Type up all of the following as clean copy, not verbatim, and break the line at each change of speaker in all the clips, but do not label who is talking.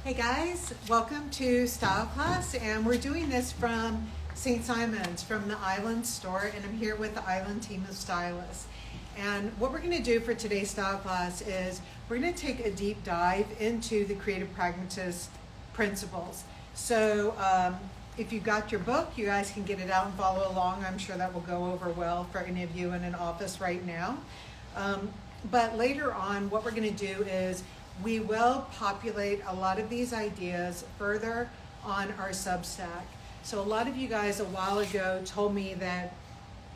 Hey guys, welcome to Style Class, and we're doing this from St. Simon's, from the Island store, and I'm here with the Island team of stylists. And what we're going to do for today's Style Class is we're going to take a deep dive into the Creative Pragmatist principles. So if you got your book, you guys can get it out and follow along. I'm sure that will go over well for any of you in an office right now. But later on, what we're going to do is we will populate a lot of these ideas further on our Substack. So a lot of you guys a while ago told me that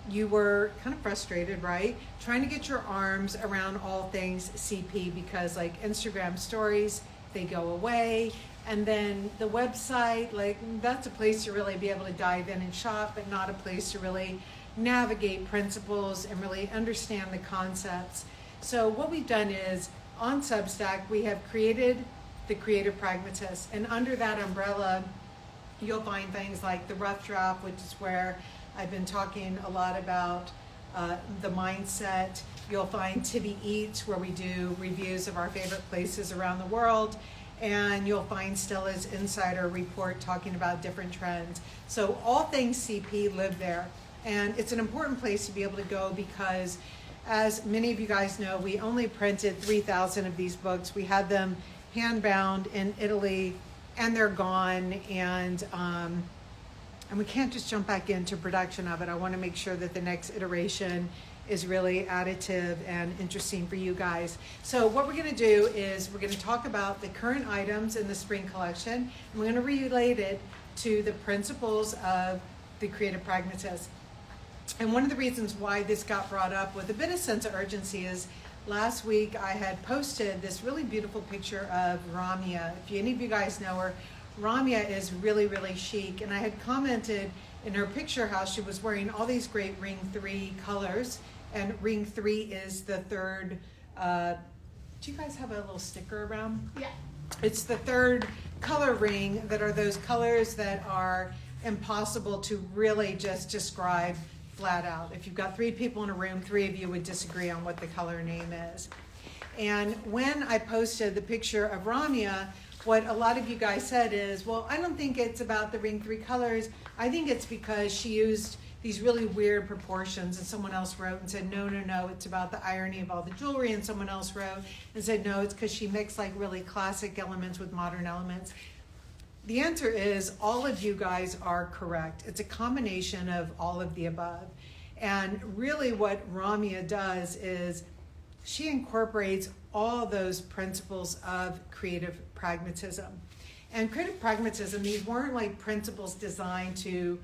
you were kind of frustrated, right? Trying to get your arms around all things CP because like Instagram stories, they go away. And then the website, like that's a place to really be able to dive in and shop, but not a place to really navigate principles and really understand the concepts. So what we've done is on Substack, we have created the Creative Pragmatist, and under that umbrella, you'll find things like the Rough Draft, which is where I've been talking a lot about the mindset. You'll find Tibby Eats, where we do reviews of our favorite places around the world, and you'll find Stella's Insider Report talking about different trends. So all things CP live there, and it's an important place to be able to go because as many of you guys know, we only printed 3,000 of these books. We had them hand-bound in Italy, and they're gone, and we can't just jump back into production of it. I want to make sure that the next iteration is really additive and interesting for you guys. So what we're going to do is we're going to talk about the current items in the spring collection, and we're going to relate it to the principles of the Creative Pragmatist. And one of the reasons why this got brought up with a bit of sense of urgency is last week I had posted this really beautiful picture of Raffia. If any of you guys know her, Raffia is really, really chic. And I had commented in her picture how she was wearing all these great Ring 3 colors. And Ring 3 is the third, do you guys have a little sticker around?
Yeah.
It's the third color ring that are those colors that are impossible to really just describe flat out. If you've got 3 people in a room, 3 of you would disagree on what the color name is. And when I posted the picture of Raffia, what a lot of you guys said is, well, I don't think it's about the Ring 3 colors. I think it's because she used these really weird proportions. And someone else wrote and said, no, it's about the irony of all the jewelry. And someone else wrote and said, no, it's because she mixed like really classic elements with modern elements. The answer is all of you guys are correct. It's a combination of all of the above. And really what Raffia does is she incorporates all those principles of creative pragmatism. And creative pragmatism, these weren't like principles designed to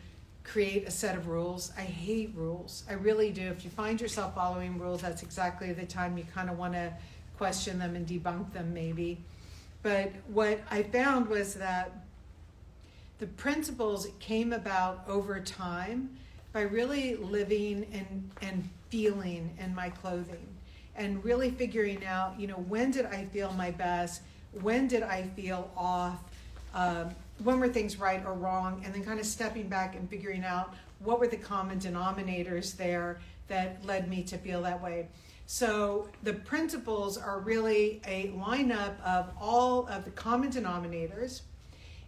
create a set of rules. I hate rules. I really do. If you find yourself following rules, that's exactly the time you kind of want to question them and debunk them maybe. But what I found was that the principles came about over time by really living and feeling in my clothing and really figuring out, when did I feel my best? When did I feel off? When were things right or wrong? And then kind of stepping back and figuring out what were the common denominators there that led me to feel that way. So the principles are really a lineup of all of the common denominators.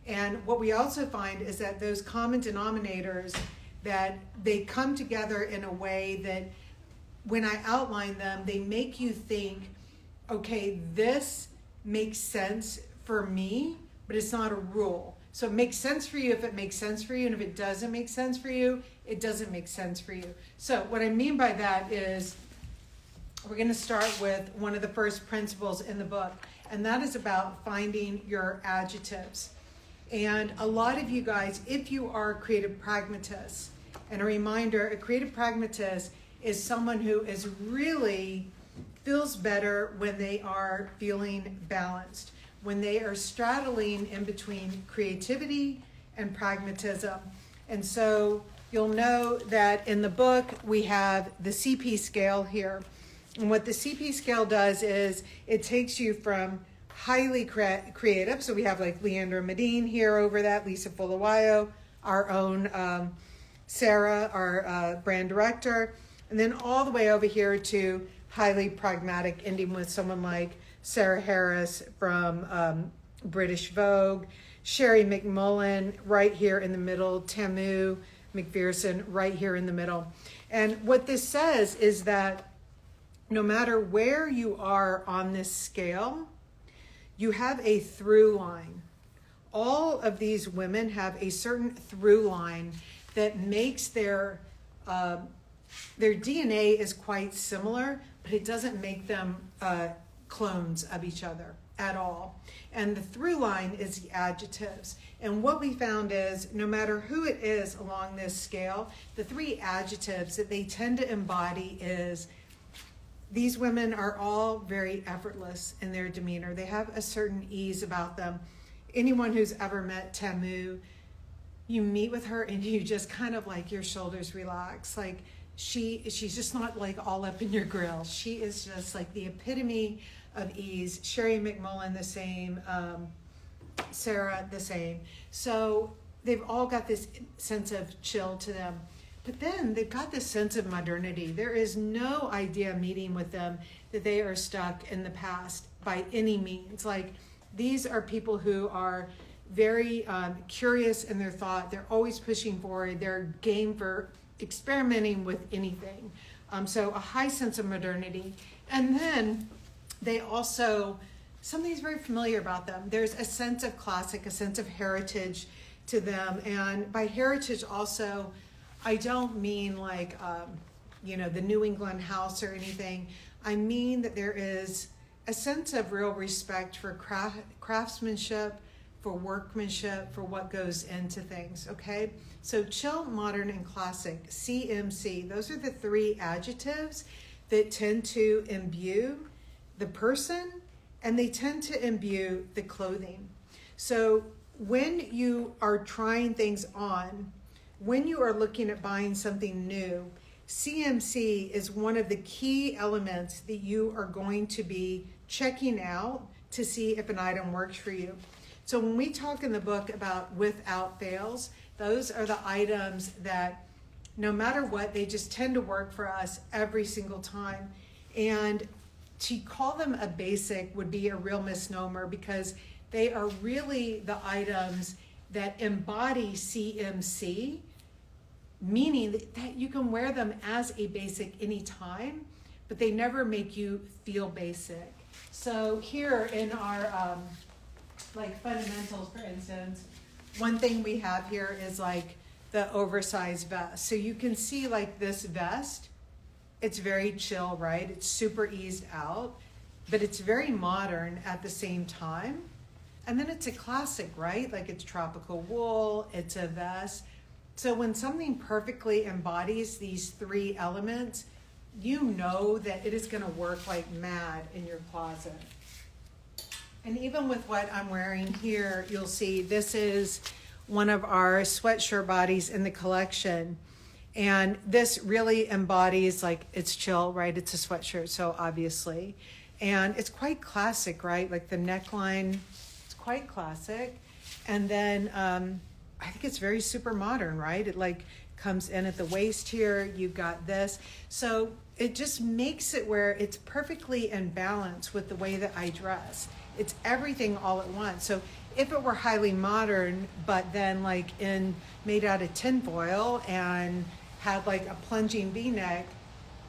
And what we also find is that those common denominators, that they come together in a way that when I outline them, they make you think, okay, this makes sense for me, but it's not a rule. So it makes sense for you if it makes sense for you, and if it doesn't make sense for you, it doesn't make sense for you. So what I mean by that is we're going to start with one of the first principles in the book, and that is about finding your adjectives. And a lot of you guys, if you are creative pragmatists, and a reminder, a creative pragmatist is someone who is really feels better when they are feeling balanced, when they are straddling in between creativity and pragmatism. And so you'll know that in the book, we have the CP scale here. And what the CP scale does is it takes you from highly creative. So we have like Leandra Medine here over that, Lisa Fulawayo, our own Sarah, our brand director, and then all the way over here to highly pragmatic, ending with someone like Sarah Harris from British Vogue, Sherry McMullen right here in the middle, Tamu McPherson right here in the middle. And what this says is that no matter where you are on this scale, you have a through line. All of these women have a certain through line that makes their DNA is quite similar, but it doesn't make them clones of each other at all. And the through line is the adjectives. And what we found is no matter who it is along this scale, the three adjectives that they tend to embody is these women are all very effortless in their demeanor. They have a certain ease about them. Anyone who's ever met Tamu, you meet with her and you just kind of like your shoulders relax. Like she's just not like all up in your grill. She is just like the epitome of ease. Sherry McMullen the same, Sarah the same. So they've all got this sense of chill to them. But then they've got this sense of modernity. There is no idea meeting with them that they are stuck in the past by any means. Like these are people who are very curious in their thought. They're always pushing forward. They're game for experimenting with anything. So a high sense of modernity. And then they also, something's very familiar about them. There's a sense of classic, a sense of heritage to them. And by heritage also, I don't mean like, the New England house or anything. I mean that there is a sense of real respect for craftsmanship, for workmanship, for what goes into things, okay? So chill, modern, and classic, CMC, those are the three adjectives that tend to imbue the person and they tend to imbue the clothing. So when you are trying things on, when you are looking at buying something new, CMC is one of the key elements that you are going to be checking out to see if an item works for you. So when we talk in the book about without fails, those are the items that no matter what, they just tend to work for us every single time. And to call them a basic would be a real misnomer because they are really the items that embody CMC, meaning that you can wear them as a basic anytime, but they never make you feel basic. So here in our fundamentals, for instance, one thing we have here is like the oversized vest. So you can see like this vest, it's very chill, right? It's super eased out, but it's very modern at the same time. And then it's a classic, right? Like it's tropical wool, it's a vest. So when something perfectly embodies these three elements, you know that it is going to work like mad in your closet. And even with what I'm wearing here, you'll see this is one of our sweatshirt bodies in the collection. And this really embodies like it's chill, right? It's a sweatshirt, so obviously. And it's quite classic, right? Like the neckline, it's quite classic. And then I think it's very super modern, right? It like comes in at the waist here. You've got this. So it just makes it where it's perfectly in balance with the way that I dress. It's everything all at once. So if it were highly modern, but then like made out of tinfoil and had like a plunging V-neck,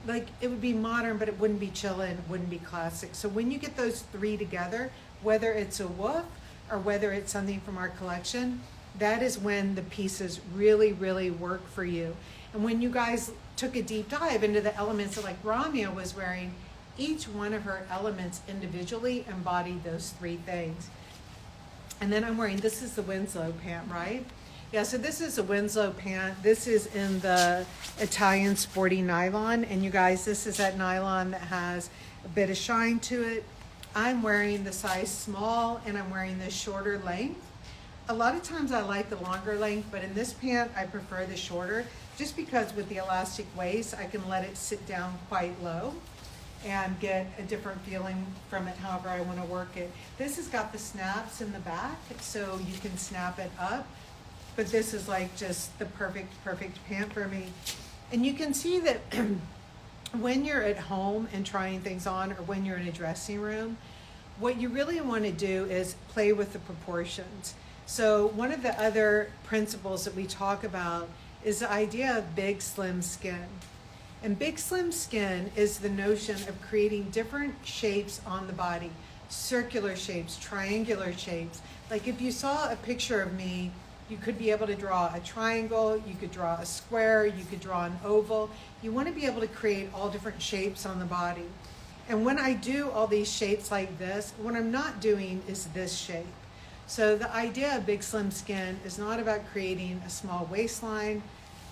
like it would be modern, but it wouldn't be chillin', it wouldn't be classic. So when you get those three together, whether it's a woof or whether it's something from our collection, that is when the pieces really, really work for you. And when you guys took a deep dive into the elements that like Ramya was wearing, each one of her elements individually embodied those three things. And then I'm wearing, this is the Winslow pant, right? Yeah, so this is a Winslow pant. This is in the Italian Sporty nylon. And you guys, this is that nylon that has a bit of shine to it. I'm wearing the size small and I'm wearing the shorter length. A lot of times I like the longer length, but in this pant, I prefer the shorter just because with the elastic waist, I can let it sit down quite low and get a different feeling from it however I want to work it. This has got the snaps in the back, so you can snap it up, but this is like just the perfect pant for me. And you can see that when you're at home and trying things on or when you're in a dressing room, what you really want to do is play with the proportions. So one of the other principles that we talk about is the idea of big, slim skin. And big, slim skin is the notion of creating different shapes on the body, circular shapes, triangular shapes. Like if you saw a picture of me, you could be able to draw a triangle, you could draw a square, you could draw an oval. You want to be able to create all different shapes on the body. And when I do all these shapes like this, what I'm not doing is this shape. So the idea of big, slim skin is not about creating a small waistline.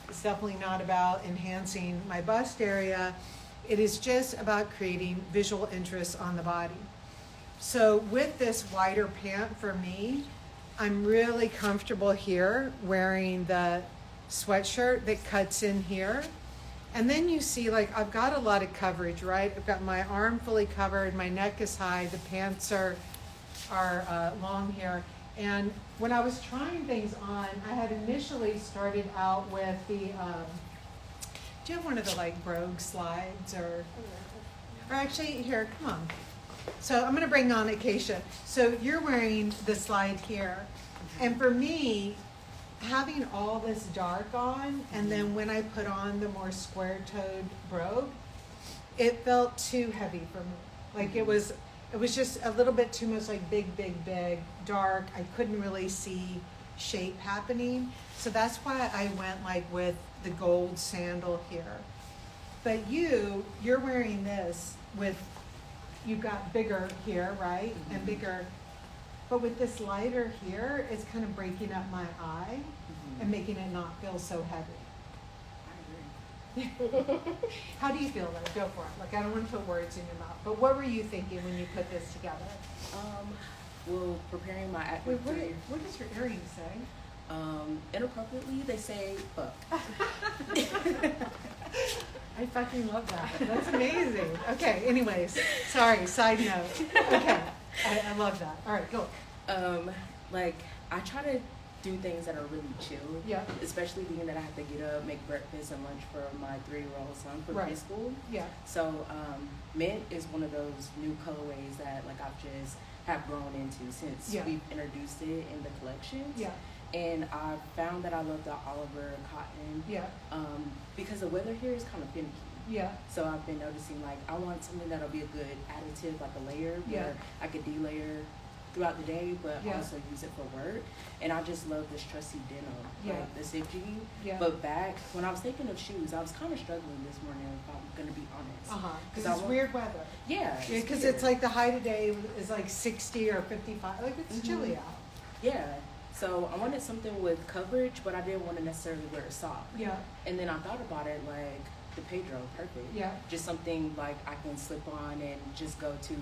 It's definitely not about enhancing my bust area. It is just about creating visual interest on the body. So with this wider pant for me, I'm really comfortable here wearing the sweatshirt that cuts in here. And then you see, like, I've got a lot of coverage, right? I've got my arm fully covered, my neck is high, the pants are long here. And when I was trying things on, I had initially started out with the, do you have one of the like Brogue slides or actually here, come on. So I'm gonna bring on Acacia. So you're wearing the slide here. And for me, having all this dark on, and then when I put on the more square-toed Brogue, it felt too heavy for me. Like it was just a little bit too much like big, dark. I couldn't really see shape happening. So that's why I went like with the gold sandal here. But you're wearing this with, you've got bigger here, right? Mm-hmm. And bigger. But with this lighter here, it's kind of breaking up my eye and making it not feel so heavy. How do you feel about it? Go for it. Like, I don't want to put words in your mouth, but what were you thinking when you put this together?
Well, preparing my active.
Wait, what does your earrings say?
Inappropriately, they say fuck.
I fucking love that. That's amazing. Okay, anyways, sorry, side note. Okay, I love that. All right, go.
Like, I try to do things that are really chill.
Yeah.
Especially being that I have to get up, make breakfast and lunch for my 3-year-old son for preschool.
Yeah.
So mint is one of those new colorways that like I've just have grown into since we've introduced it in the collections.
Yeah.
And I found that I love the Oliver cotton.
Yeah.
Because the weather here is kind of finicky.
Yeah.
So I've been noticing like I want something that'll be a good additive, like a layer where I could delayer throughout the day, but also use it for work. And I just love this trusty denim, like the Sipji. Yeah. But back when I was thinking of shoes, I was kind of struggling this morning, if I'm gonna be honest.
Because it's weird weather.
Yeah.
Because it's like the high today is like 60 or 55. Like it's chilly out.
Yeah. So I wanted something with coverage, but I didn't want to necessarily wear a sock.
Yeah. And
then I thought about it like the Pedro, perfect. Yeah. Just something like I can slip on and just go to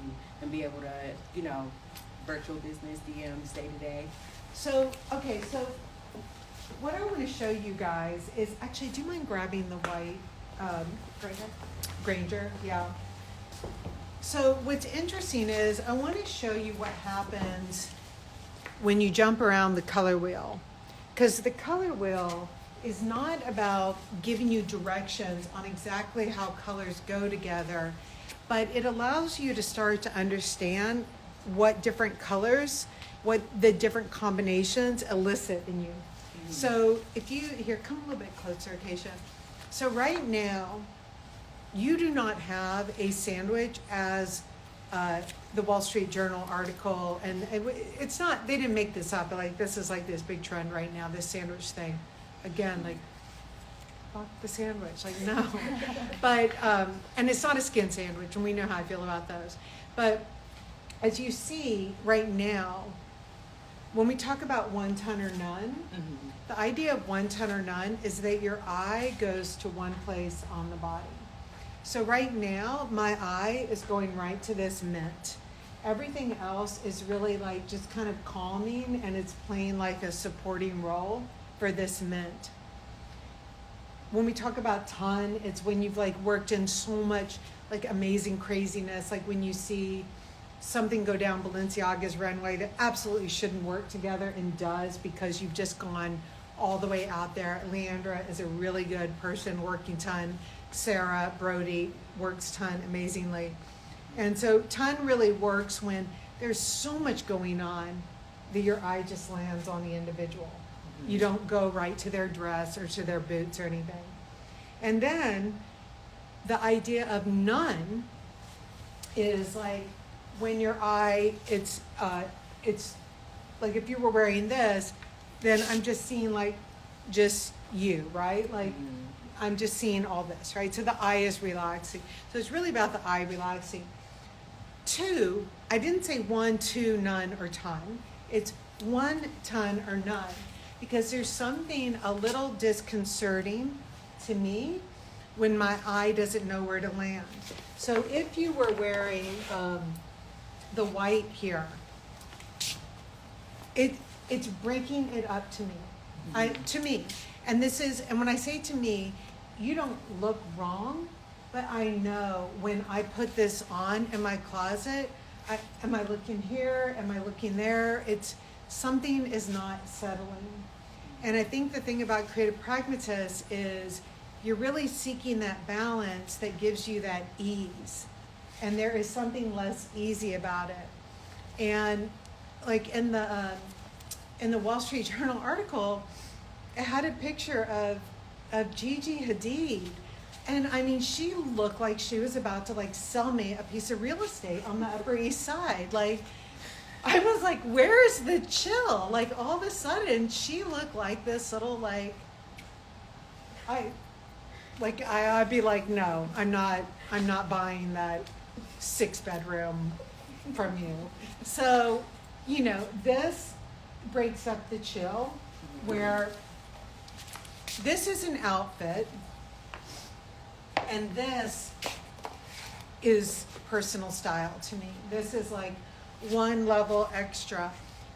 and be able to, you know, virtual business, DMs, day to day.
So, okay, so what I want to show you guys is, actually, do you mind grabbing the white Granger? Yeah. So what's interesting is I want to show you what happens when you jump around the color wheel. Because the color wheel is not about giving you directions on exactly how colors go together, but it allows you to start to understand what different colors, what the different combinations elicit in you. Mm-hmm. So if you, here, come a little bit closer, Acacia. So right now, you do not have a sandwich as the Wall Street Journal article, and it's not, they didn't make this up, but like this is like this big trend right now, this sandwich thing. Again, like, fuck the sandwich, like no. But, and it's not a skin sandwich, and we know how I feel about those. But as you see right now, when we talk about one ton or none, the idea of one ton or none is that your eye goes to one place on the body. So right now, my eye is going right to this mint. Everything else is really like just kind of calming, and it's playing like a supporting role for this mint. When we talk about ton, it's when you've like worked in so much like amazing craziness, like when you see something go down Balenciaga's runway that absolutely shouldn't work together and does because you've just gone all the way out there. Leandra is a really good person working ton. Sarah Brody works ton amazingly. And so ton really works when there's so much going on that your eye just lands on the individual. You don't go right to their dress or to their boots or anything. And then the idea of none is like when your eye, it's like if you were wearing this, then I'm just seeing like just you, right? Like I'm just seeing all this, right? So the eye is relaxing. So it's really about the eye relaxing. 2, I didn't say 1, 2, none, or ton. It's 1, ton, or none. Because there's something a little disconcerting to me when my eye doesn't know where to land. So if you were wearing the white here, it's breaking it up to me. To me. And when I say to me, you don't look wrong, but I know when I put this on in my closet, am I looking here? Am I looking there? Something is not settling. And I think the thing about creative pragmatists is you're really seeking that balance that gives you that ease. And there is something less easy about it. And like in the Wall Street Journal article, it had a picture of Gigi Hadid. And I mean, she looked like she was about to like sell me a piece of real estate on the Upper East Side. Like, I was like, where's the chill? Like all of a sudden she looked like this little I'd be like, no, I'm not buying that 6-bedroom from you. So, this breaks up the chill where this is an outfit and this is personal style to me. This is like one level extra.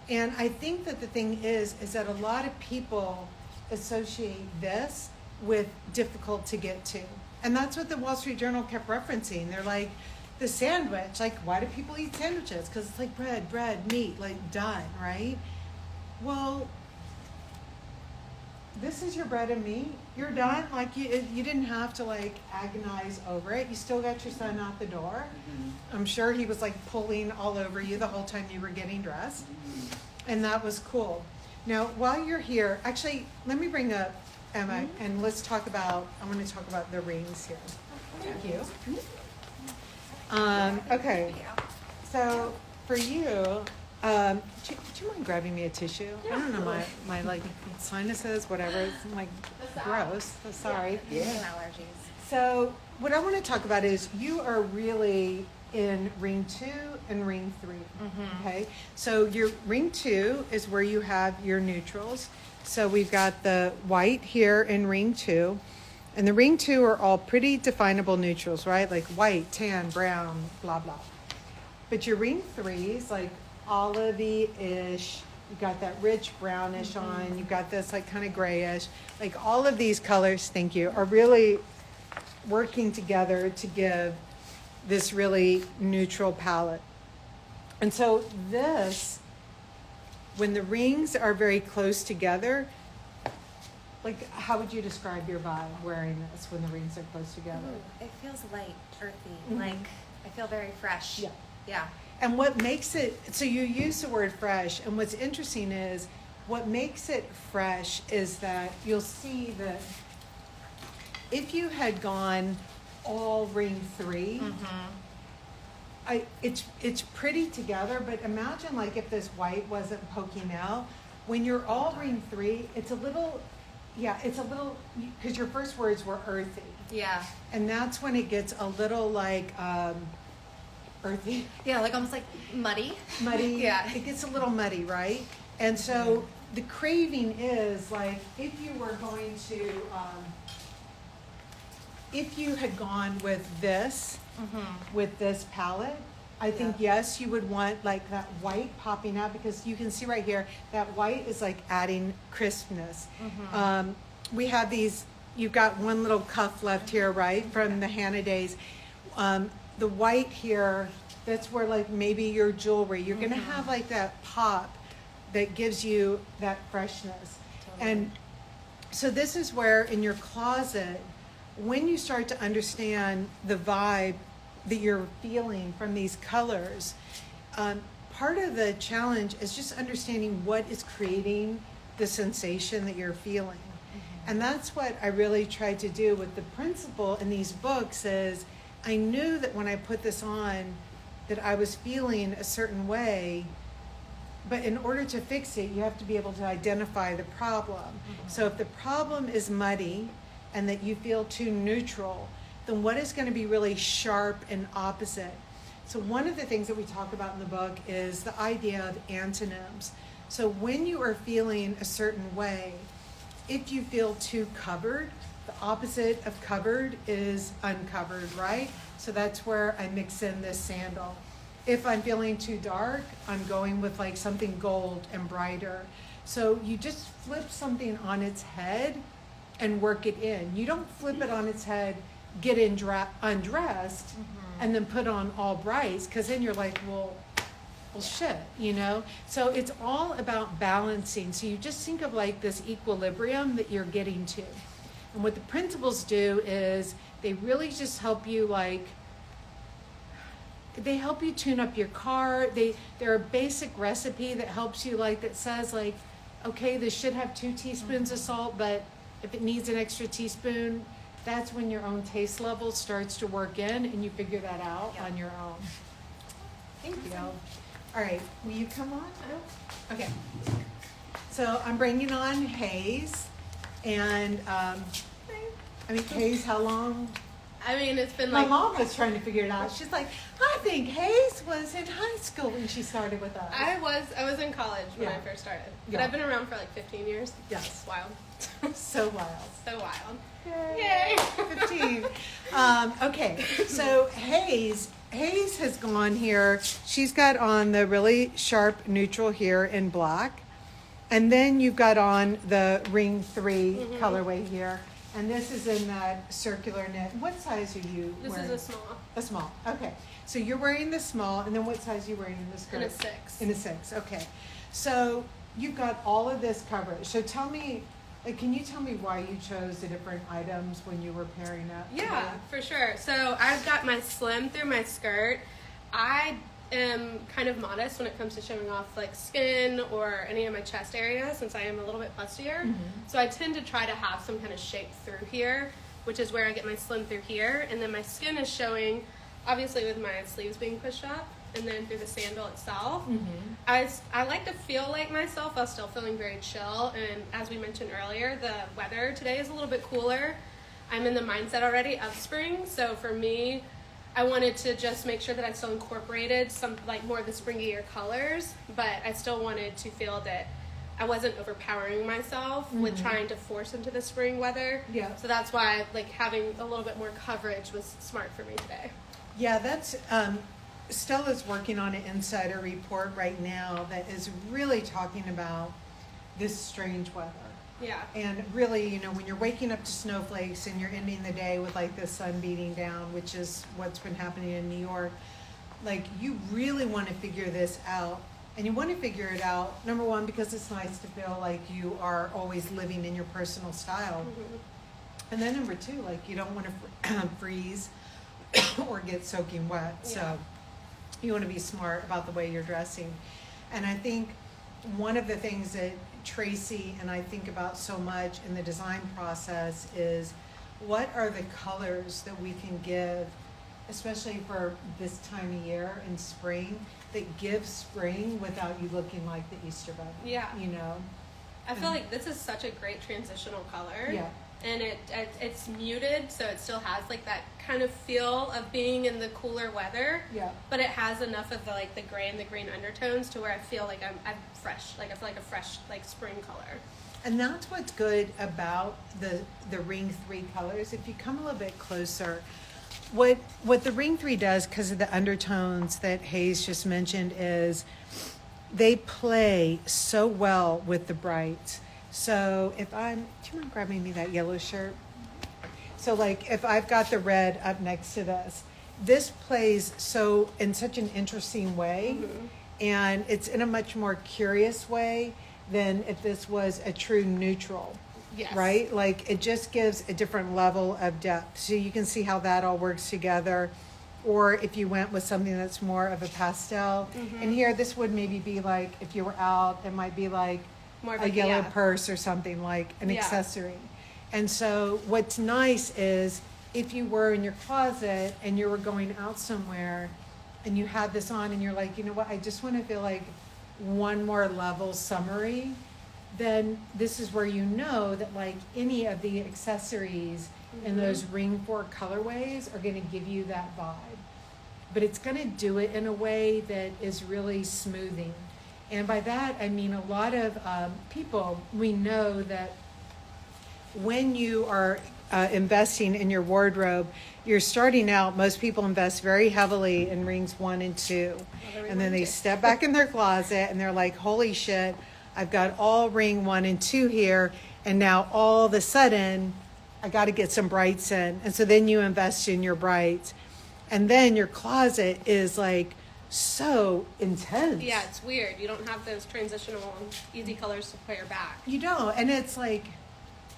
And I think that the thing is that a lot of people associate this with difficult to get to. And that's what the Wall Street Journal kept referencing. They're like, the sandwich, like, why do people eat sandwiches? Because it's like bread, meat, like done, right? Well, this is your bread and meat. You're done. Like you didn't have to like agonize over it. You still got your son out the door. I'm sure he was like pulling all over you the whole time you were getting dressed. And that was cool. Now, while you're here, actually, let me bring up Emma and I want to talk about the rings here. Thank you. Okay. So for you, do you mind grabbing me a tissue? Yeah, I don't know, my like sinuses, whatever. It's like gross. So sorry.
Yeah. Allergies.
So what I want to talk about is you are really in ring 2 and ring 3. Okay. So your ring 2 is where you have your neutrals. So we've got the white here in ring 2. And the ring 2 are all pretty definable neutrals, right? Like white, tan, brown, blah, blah. But your ring 3s, like olivey-ish, you've got that rich brownish on, you've got this like kind of grayish. Like all of these colors, thank you, are really working together to give this really neutral palette. And so this, when the rings are very close together, like, how would you describe your vibe wearing this when the rings are close together?
Ooh, it feels light, earthy. Like, I feel very fresh.
Yeah.
Yeah.
And what makes it, so you use the word fresh, and what's interesting is, what makes it fresh is that you'll see that if you had gone all ring 3, it's pretty together, but imagine like if this white wasn't poking out. When you're all ring 3, it's a little, because your first words were earthy.
Yeah.
And that's when it gets a little like earthy.
Yeah, like almost like muddy.
Muddy.
Yeah.
It gets a little muddy, right? And so the craving is like if you were going to, if you had gone with this palette, I think, yes, you would want like that white popping out because you can see right here, that white is like adding crispness. We have these, you've got one little cuff left here, right, from the Hannah days. The white here, that's where like maybe your jewelry, you're going to have like that pop that gives you that freshness. Totally. And so this is where in your closet, when you start to understand the vibe that you're feeling from these colors, part of the challenge is just understanding what is creating the sensation that you're feeling. And that's what I really tried to do with the principle in these books is I knew that when I put this on that I was feeling a certain way, but in order to fix it, you have to be able to identify the problem. So if the problem is muddy and that you feel too neutral, then what is going to be really sharp and opposite? So one of the things that we talk about in the book is the idea of antonyms. So when you are feeling a certain way, if you feel too covered, the opposite of covered is uncovered, right? So that's where I mix in this sandal. If I'm feeling too dark, I'm going with like something gold and brighter. So you just flip something on its head and work it in. You don't flip it on its head, get undressed, and then put on all brights, because then you're like, well, shit, you know? So it's all about balancing. So you just think of like this equilibrium that you're getting to. And what the principles do is they really just help you they help you tune up your car. They're a basic recipe that helps you that says okay, this should have 2 teaspoons of salt, but if it needs an extra teaspoon, that's when your own taste level starts to work in and you figure that out on your own. Thank you. All right, will you come on? Okay. So I'm bringing on Hayes, and Hayes, how long?
I mean, it's been
My mom was trying to figure it out. She's like, I think Hayes was in high school when she started with us.
I was in college when I first started, but I've been around for 15 years.
Yes.
It's wild.
So wild.
So wild.
Yay. 15. Okay, so Hayes has gone here. She's got on the really sharp neutral here in black. And then you've got on the ring 3 colorway here. And this is in that circular knit. What size are you wearing?
This is a small.
A small, okay. So you're wearing the small, and then what size are you wearing in this skirt?
In a 6.
In a 6, okay. So you've got all of this coverage. So tell me, can you tell me why you chose the different items when you were pairing up?
Yeah, for sure. So I've got my slim through my skirt. I am kind of modest when it comes to showing off skin or any of my chest area, since I am a little bit bustier. So I tend to try to have some kind of shape through here, which is where I get my slim through here. And then my skin is showing, obviously with my sleeves being pushed up, and then through the sandal itself. I like to feel like myself while still feeling very chill. And as we mentioned earlier, the weather today is a little bit cooler. I'm in the mindset already of spring. So for me, I wanted to just make sure that I still incorporated some more of the springier colors, but I still wanted to feel that I wasn't overpowering myself with trying to force into the spring weather.
Yeah.
So that's why having a little bit more coverage was smart for me today.
Yeah, that's Stella's working on an insider report right now that is really talking about this strange weather.
Yeah.
And really, when you're waking up to snowflakes and you're ending the day with the sun beating down, which is what's been happening in New York, you really want to figure this out. And you want to figure it out, number one, because it's nice to feel like you are always living in your personal style. And then number two, you don't want to freeze or get soaking wet.
Yeah.
So you want to be smart about the way you're dressing. And I think one of the things that Tracy and I think about so much in the design process is what are the colors that we can give, especially for this time of year in spring, that give spring without you looking like the Easter Bunny.
Yeah. I feel like this is such a great transitional color.
Yeah.
And it's muted, so it still has that kind of feel of being in the cooler weather.
Yeah.
But it has enough of the gray and the green undertones to where I feel like I'm fresh. I feel like a fresh spring color.
And that's what's good about the ring 3 colors. If you come a little bit closer, what the ring 3 does, because of the undertones that Hayes just mentioned, is they play so well with the brights. So do you mind grabbing me that yellow shirt? So if I've got the red up next to this plays in such an interesting way, and it's in a much more curious way than if this was a true neutral.
Yes.
Right? It just gives a different level of depth. So you can see how that all works together. or if you went with something that's more of a pastel. And here, this would maybe be like, if you were out, it might be like
More of
a yellow
yeah.
purse or something, like an
Yeah.
accessory. And so what's nice is if you were in your closet and you were going out somewhere and you had this on and you're like, you know what, I just want to feel like one more level summery, then this is where you know that like any of the accessories in those ring 4 colorways are going to give you that vibe. But it's going to do it in a way that is really smoothing. And by that, I mean a lot of people, we know that when you are investing in your wardrobe, you're starting out, most people invest very heavily in rings 1 and 2. And then they step back in their closet and they're like, holy shit, I've got all ring 1 and 2 here. And now all of a sudden, I got to get some brights in. And so then you invest in your brights. And then your closet is like so intense.
Yeah, it's weird. You don't have those transitional easy colors to pair back.
You don't. And it's like,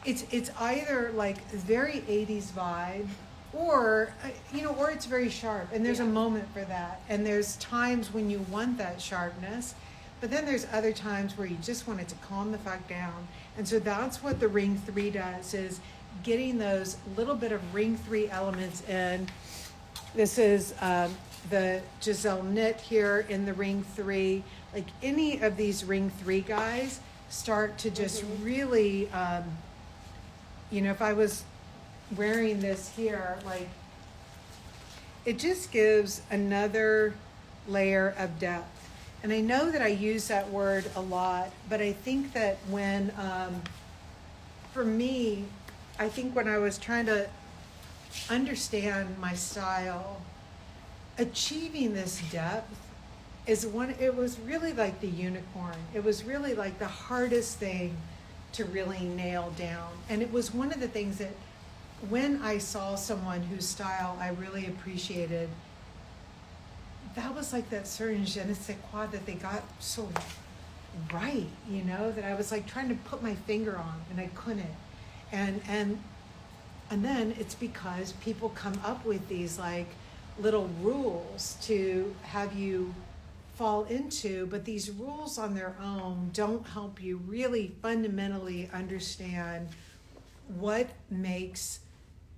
it's either like very 80s vibe or, or it's very sharp. And there's a moment for that. And there's times when you want that sharpness. But then there's other times where you just want it to calm the fuck down. And so that's what the ring 3 does, is getting those little bit of ring 3 elements in. This is the Giselle knit here in the ring 3. Like any of these ring 3 guys start to just really, if I was wearing this here, like it just gives another layer of depth. And I know that I use that word a lot, but I think that when, for me, I think when I was trying to understand my style, achieving this depth it was really like the unicorn. It was really like the hardest thing to really nail down. And it was one of the things that when I saw someone whose style I really appreciated, that was like that certain je ne sais quoi that they got so right, that I was like trying to put my finger on and I couldn't. And then it's because people come up with these like little rules to have you fall into, but these rules on their own don't help you really fundamentally understand what makes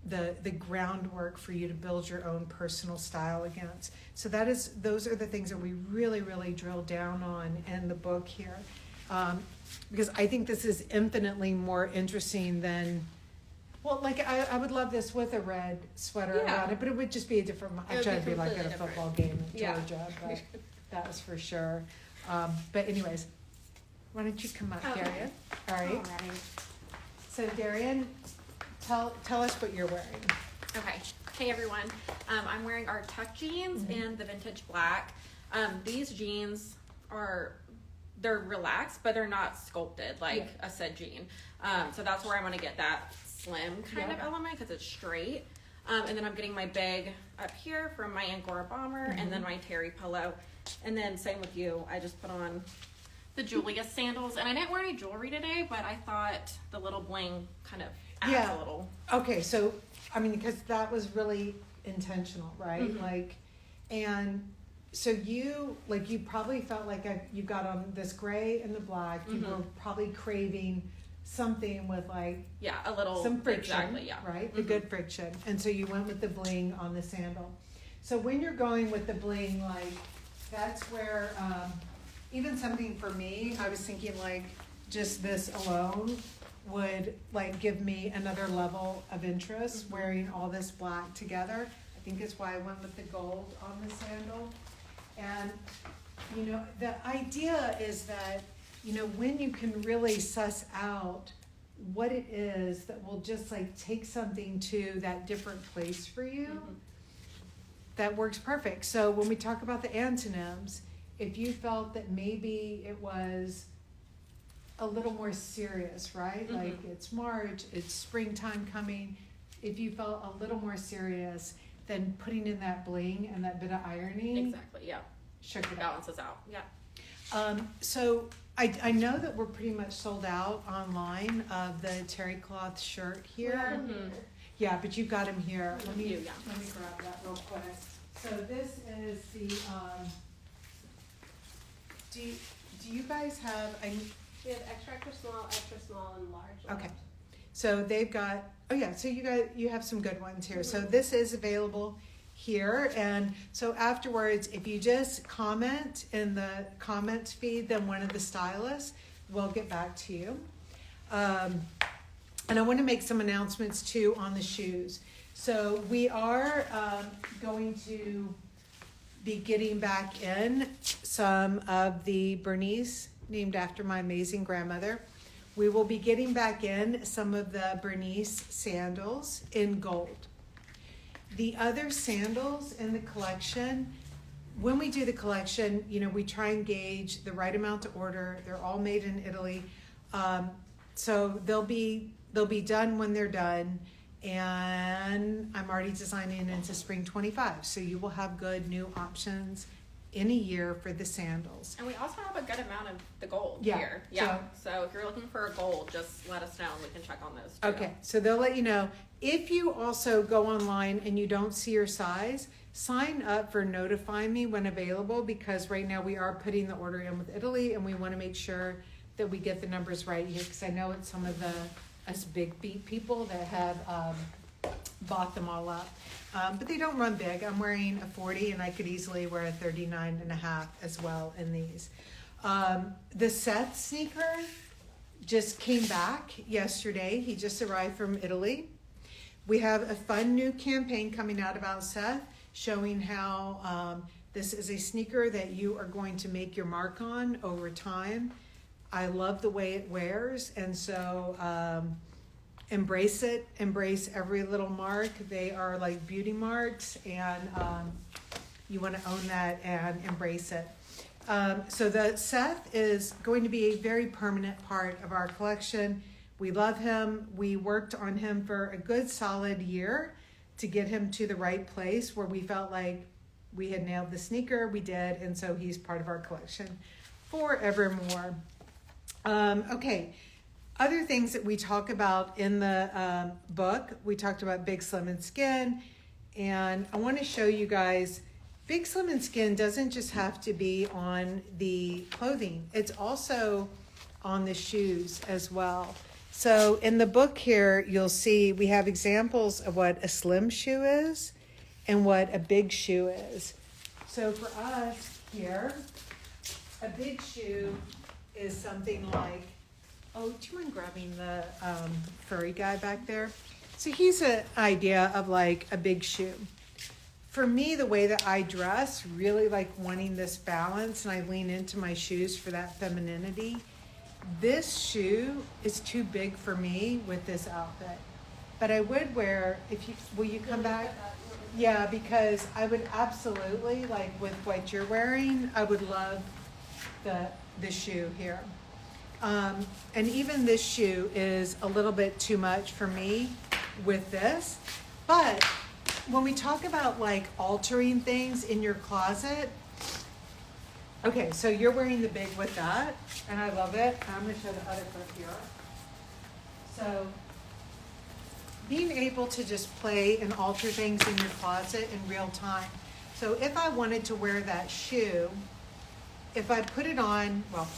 the groundwork for you to build your own personal style against. So those are the things that we really, really drill down on in the book here. Because I think this is infinitely more interesting than, well, like I would love this with a red sweater around it, but it would just be a different, I'm trying to be like at a football game in Georgia, but that was for sure. But anyways, why don't you come up, Darian? All right. So Darian, tell us what you're wearing.
Okay. Hey everyone. I'm wearing our tuck jeans in the vintage black. These jeans they're relaxed, but they're not sculpted like a said jean. So that's where I want to get that slim kind of element because it's straight. And then I'm getting my bag up here from my Angora bomber and then my terry polo. And then same with you. I just put on the Julia sandals. And I didn't wear any jewelry today, but I thought the little bling kind of adds a little.
Okay, so, I mean, because that was really intentional, right? Like, and so you probably felt like you got on this gray and the black. You were probably craving something with like
a little
some friction,
exactly,
right? The good friction, and so you went with the bling on the sandal. So when you're going with the bling, like that's where even something for me, I was thinking like just this alone would like give me another level of interest. Wearing all this black together, I think is why I went with the gold on the sandal. And the idea is that when you can really suss out what it is that will just like take something to that different place for you, that works perfect. So when we talk about the antonyms, if you felt that maybe it was a little more serious, right? Like it's March, it's springtime coming. If you felt a little more serious, then putting in that bling and that bit of irony.
Exactly,
Shook it
balances out.
So I know that we're pretty much sold out online of the terry cloth shirt here. Yeah, but you've got them here. Let me grab that real quick. So this is the, do you guys have,
We have extra small, and large.
okay. So they've got, oh yeah, so you have some good ones here. So this is available here, and so afterwards, if you just comment in the comments feed, then one of the stylists will get back to you. And I want to make some announcements too on the shoes. So we are going to be getting back in some of the Bernice, named after my amazing grandmother. We will be getting back in some of the Bernice sandals in gold. The other sandals in the collection, when we do the collection, we try and gauge the right amount to order. They're all made in Italy. So they'll be done when they're done. And I'm already designing into spring 25. So you will have good new options in a year for the sandals.
And we also have a good amount of the gold
Yeah,
here. Yeah. So if you're looking for a gold, just let us know and we can check on those too.
Okay, so they'll let you know. If you also go online and you don't see your size, sign up for Notify Me when available, because right now we are putting the order in with Italy and we want to make sure that we get the numbers right here, because I know it's some of us big beat people that have bought them all up. But they don't run big. I'm wearing a 40 and I could easily wear a 39.5 as well in these. The Seth Sneaker just came back yesterday. He just arrived from Italy. We have a fun new campaign coming out about Seth, showing how this is a sneaker that you are going to make your mark on over time. I love the way it wears, and so embrace it. Embrace every little mark. They are like beauty marks, and you want to own that and embrace it. So the Seth is going to be a very permanent part of our collection. We love him. We worked on him for a good solid year to get him to the right place where we felt like we had nailed the sneaker. We did, and so he's part of our collection forevermore. Okay, other things that we talk about in the book, we talked about Big, Slim, and Skin, and I want to show you guys, Big, Slim, and Skin doesn't just have to be on the clothing. It's also on the shoes as well. So in the book here, you'll see we have examples of what a slim shoe is and what a big shoe is. So for us here, a big shoe is something like, oh, do you mind grabbing the furry guy back there? So he's an idea of like a big shoe. For me, the way that I dress, really like wanting this balance, and I lean into my shoes for that femininity. This shoe is too big for me with this outfit, but I would wear, will you come back? Yeah, because I would absolutely, like with what you're wearing, I would love the shoe here. And even this shoe is a little bit too much for me with this, but when we talk about like altering things in your closet, okay, so you're wearing the big with that, and I love it. I'm going to show the other foot here. So being able to just play and alter things in your closet in real time. So if I wanted to wear that shoe, if I put it on, well,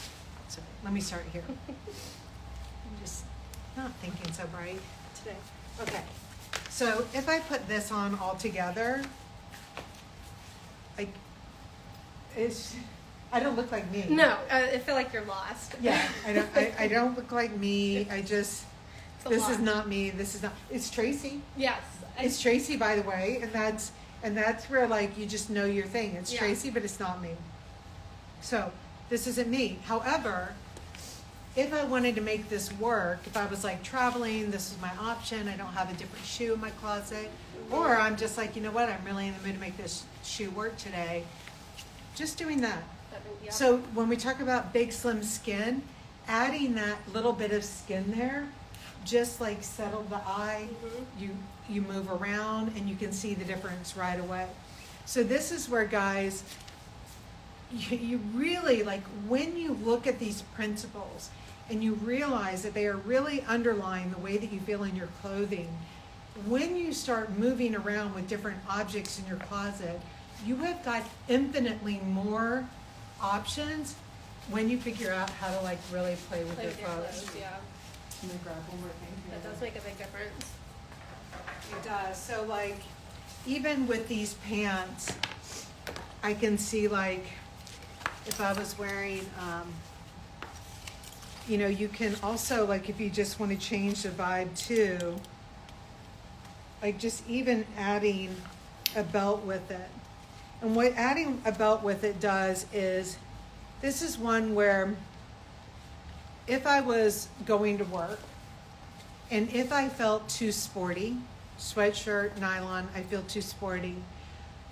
so let me start here. I'm just not thinking so bright today. Okay, so if I put this on all together, like, I don't look like me.
No, I feel like you're lost.
Yeah, I don't look like me. This is not me. This is not. It's Tracy.
Yes.
It's Tracy, by the way, and that's where like you just know your thing. It's
Yeah.
Tracy, but it's not me. So this isn't me. However, if I wanted to make this work, if I was like traveling, this is my option. I don't have a different shoe in my closet, or I'm just like, you know what? I'm really in the mood to make this shoe work today. Just doing that.
Yeah.
So when we talk about Big, Slim, Skin, adding that little bit of skin there, just like settle the eye, you move around and you can see the difference right away. So this is where, guys, you really, like, when you look at these principles and you realize that they are really underlying the way that you feel in your clothing, when you start moving around with different objects in your closet, you have got infinitely more options when you figure out how to like really play with your clothes.
Yeah,
I'm gonna grab one more thing here.
that does make a big difference.
It does. So like, even with these pants, I can see like, if I was wearing, you know, you can also like, if you just want to change the vibe too, like just even adding a belt with it. And what adding a belt with it does is, this is one where if I was going to work and if I felt too sporty, sweatshirt, nylon, I feel too sporty,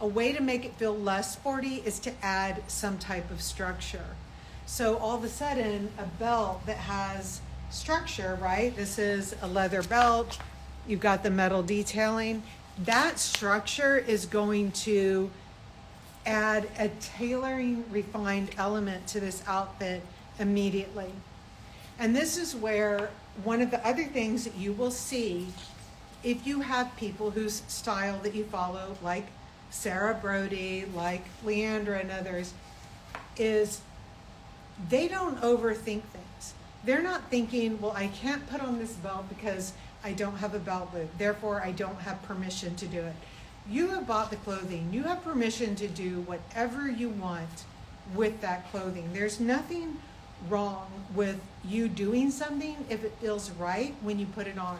a way to make it feel less sporty is to add some type of structure. So all of a sudden, a belt that has structure, right? This is a leather belt. You've got the metal detailing. That structure is going to add a tailoring, refined element to this outfit immediately. And this is where one of the other things that you will see if you have people whose style that you follow, like Sarah Brody, like Leandra and others, is they don't overthink things. They're not thinking, well, I can't put on this belt because I don't have a belt loop, therefore I don't have permission to do it. You have bought the clothing. You have permission to do whatever you want with that clothing. There's nothing wrong with you doing something if it feels right when you put it on.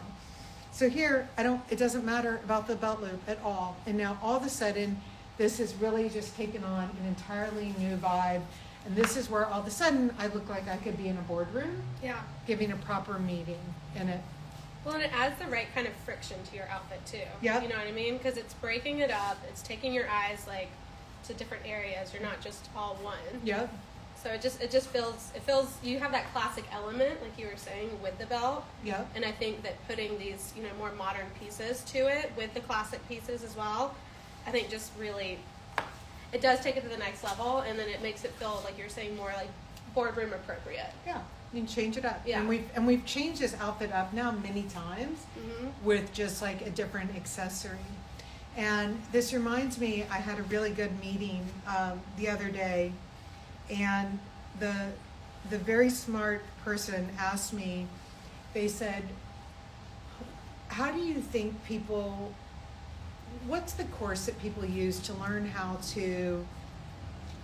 So here, it doesn't matter about the belt loop at all. And now all of a sudden, this has really just taken on an entirely new vibe. And this is where all of a sudden I look like I could be in a boardroom,
Yeah.
giving a proper meeting in it.
Well, and it adds the right kind of friction to your outfit too.
Yep.
You know what I mean? Because it's breaking it up. It's taking your eyes like to different areas. You're not just all one.
Yep.
So it just feels you have that classic element, like you were saying, with the belt.
Yep.
And I think that putting these, you know, more modern pieces to it with the classic pieces as well, I think just really, it does take it to the next level, and then it makes it feel, like you're saying, more like boardroom appropriate.
Yeah. You can change it up.
Yeah.
And we've changed this outfit up now many times
Mm-hmm.
with just like a different accessory. And this reminds me, I had a really good meeting the other day, and the very smart person asked me, they said, how do you think what's the course that people use to learn how to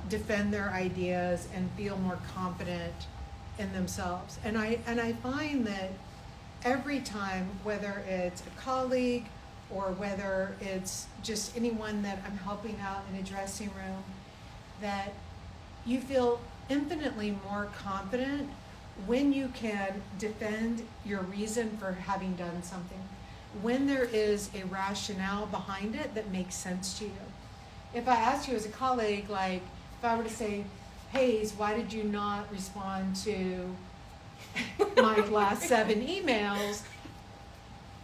defend their ideas and feel more confident in themselves? And I find that every time, whether it's a colleague or whether it's just anyone that I'm helping out in a dressing room, that you feel infinitely more confident when you can defend your reason for having done something, when there is a rationale behind it that makes sense to you. If I asked you as a colleague, like if I were to say, Hayes, why did you not respond to my last 7 emails?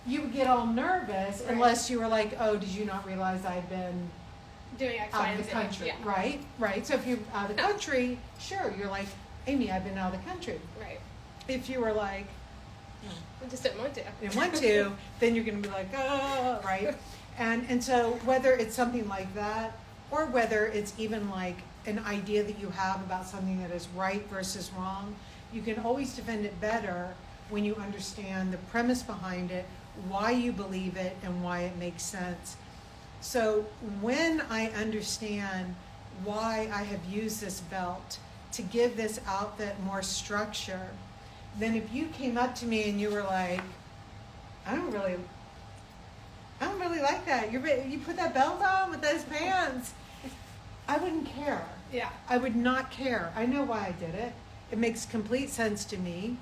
You would get all nervous unless you were like, oh, did you not realize I'd been
Doing X, Y,
out
and
of the
Z.
country,
Yeah.
right? So if you're out of the country, sure, you're like, Amy, I've been out of the country.
Right.
If you were like,
I just didn't want to.
didn't want to, then you're going to be like, oh, right? And so whether it's something like that, or whether it's even like an idea that you have about something that is right versus wrong, you can always defend it better when you understand the premise behind it, why you believe it, and why it makes sense. So when I understand why I have used this belt to give this outfit more structure, then if you came up to me and you were like, I don't really like that. You put that belt on with those pants. I wouldn't care.
Yeah.
I would not care. I know why I did it. It makes complete sense to me.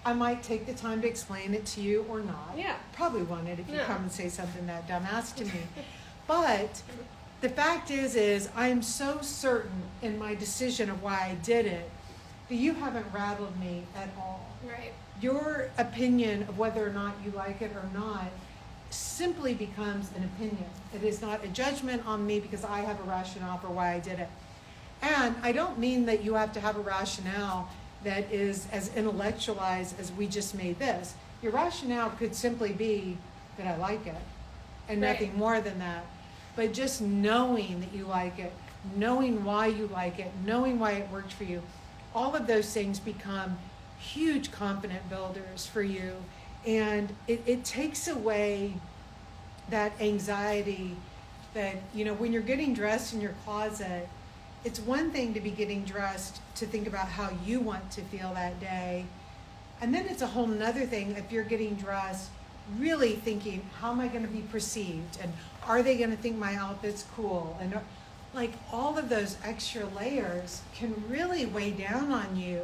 I might take the time to explain it to you or not.
Yeah.
Probably won't if you
No.
come and say something that dumbass to me. But the fact is I'm so certain in my decision of why I did it that you haven't rattled me at all.
Right.
Your opinion of whether or not you like it or not simply becomes an opinion. It is not a judgment on me because I have a rationale for why I did it. And I don't mean that you have to have a rationale that is as intellectualized as we just made this. Your rationale could simply be that I like it and
Right.
nothing more than that. but just knowing that you like it, knowing why you like it, knowing why it worked for you, all of those things become huge confident builders for you. And it takes away that anxiety that, you know, when you're getting dressed in your closet, it's one thing to be getting dressed to think about how you want to feel that day. And then it's a whole nother thing if you're getting dressed really thinking, how am I going to be perceived? And are they going to think my outfit's cool? And like all of those extra layers can really weigh down on you.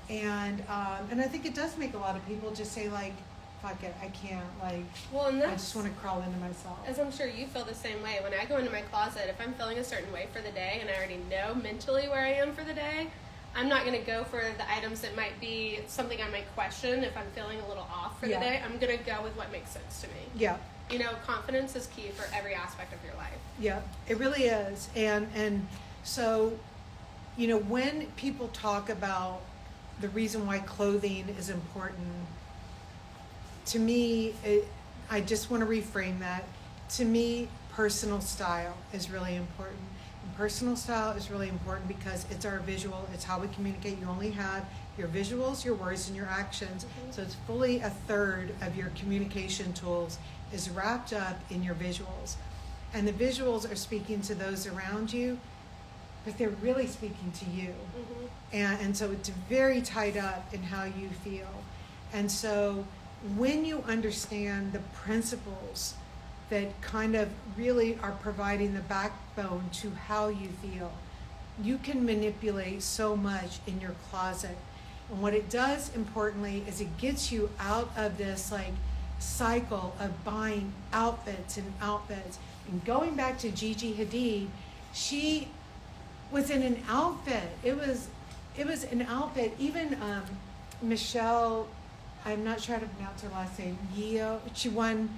And I think it does make a lot of people just say like, fuck it, I can't, like,
Well, and
I
that's,
just want to crawl into myself.
as I'm sure you feel the same way. When I go into my closet, if I'm feeling a certain way for the day and I already know mentally where I am for the day, I'm not going to go for the items that might be something I might question if I'm feeling a little off for the day. I'm going to go with what makes sense to me.
Yeah.
You know, confidence is key for every aspect of your life.
Yeah, it really is. And so, you know, when people talk about the reason why clothing is important, to me, I just want to reframe that. To me, personal style is really important. And personal style is really important because it's our visual. It's how we communicate. You only have your visuals, your words, and your actions. Mm-hmm. So it's fully a third of your communication tools is wrapped up in your visuals. And the visuals are speaking to those around you, but they're really speaking to you. Mm-hmm. And so it's very tied up in how you feel. And so when you understand the principles that kind of really are providing the backbone to how you feel, you can manipulate so much in your closet. And what it does, importantly, is it gets you out of this like cycle of buying outfits and outfits. And going back to Gigi Hadid, she was in an outfit. It was an outfit. Even Michelle, I'm not sure how to pronounce her last name, Yeo, she won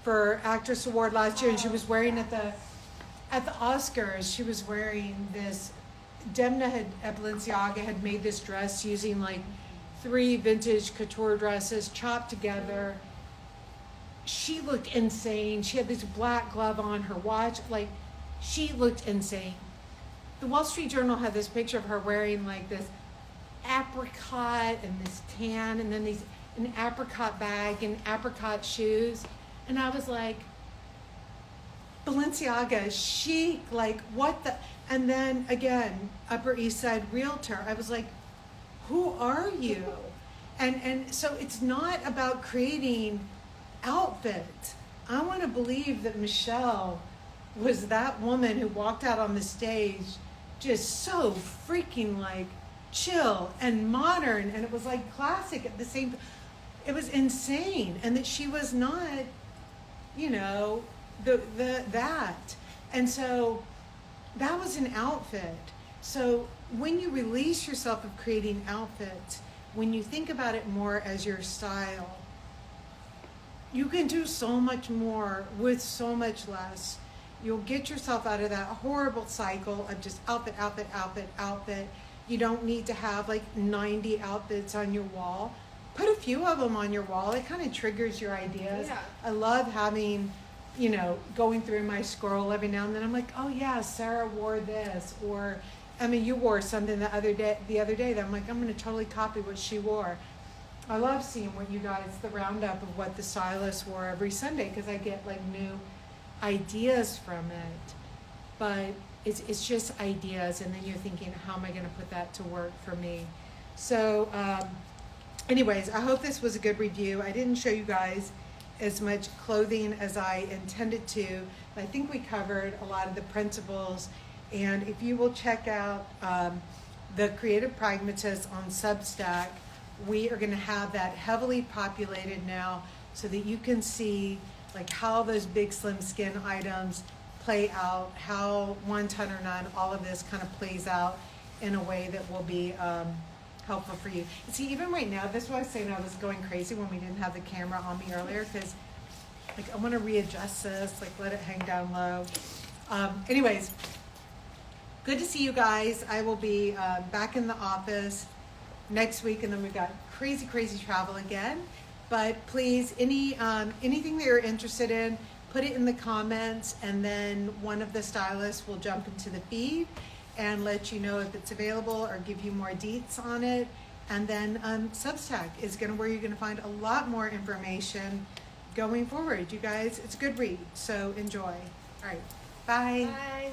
for Actress Award last year, and she was wearing at the Oscars, she was wearing this, Demna at Balenciaga had made this dress using like 3 vintage couture dresses chopped together. She looked insane. She had this black glove on, her watch, like she looked insane. The Wall Street Journal had this picture of her wearing like this apricot and this tan and then an apricot bag and apricot shoes. And I was like, Balenciaga, chic, like what the, and then again, Upper East Side Realtor. I was like, who are you? And so it's not about creating outfit. I want to believe that Michelle was that woman who walked out on the stage just so freaking like chill and modern, and it was like classic at the same. It was insane, and that she was not, you know, that, and so that was an outfit. So when you release yourself of creating outfits, when you think about it more as your style, you can do so much more with so much less. You'll get yourself out of that horrible cycle of just outfit, outfit, outfit, outfit. You don't need to have like 90 outfits on your wall. Put a few of them on your wall. It kind of triggers your ideas. Yeah. I love having, you know, going through my scroll every now and then. I'm like, oh yeah, Sarah wore this, or I mean, you wore something the other day that I'm like, I'm going to totally copy what she wore. I love seeing what you guys, the roundup of what the stylists wore every Sunday, because I get like new ideas from it. But it's just ideas, and then you're thinking, how am I going to put that to work for me? So anyways, I hope this was a good review. I didn't show you guys as much clothing as I intended to, but I think we covered a lot of the principles. And if you will check out the Creative Pragmatist on Substack, we are going to have that heavily populated now so that you can see like how those big slim skin items play out, how 1 ton or none, all of this kind of plays out in a way that will be helpful for you. See, even right now, that's why I was saying I was going crazy when we didn't have the camera on me earlier, because like I want to readjust this, like let it hang down low. Anyways, good to see you guys. I will be back in the office next week, and then we've got crazy travel again. But please, anything that you're interested in, put it in the comments, and then one of the stylists will jump into the feed and let you know if it's available or give you more deets on it. And then Substack is where you're gonna find a lot more information going forward. You guys, it's a good read, so enjoy. All right, bye.
Bye.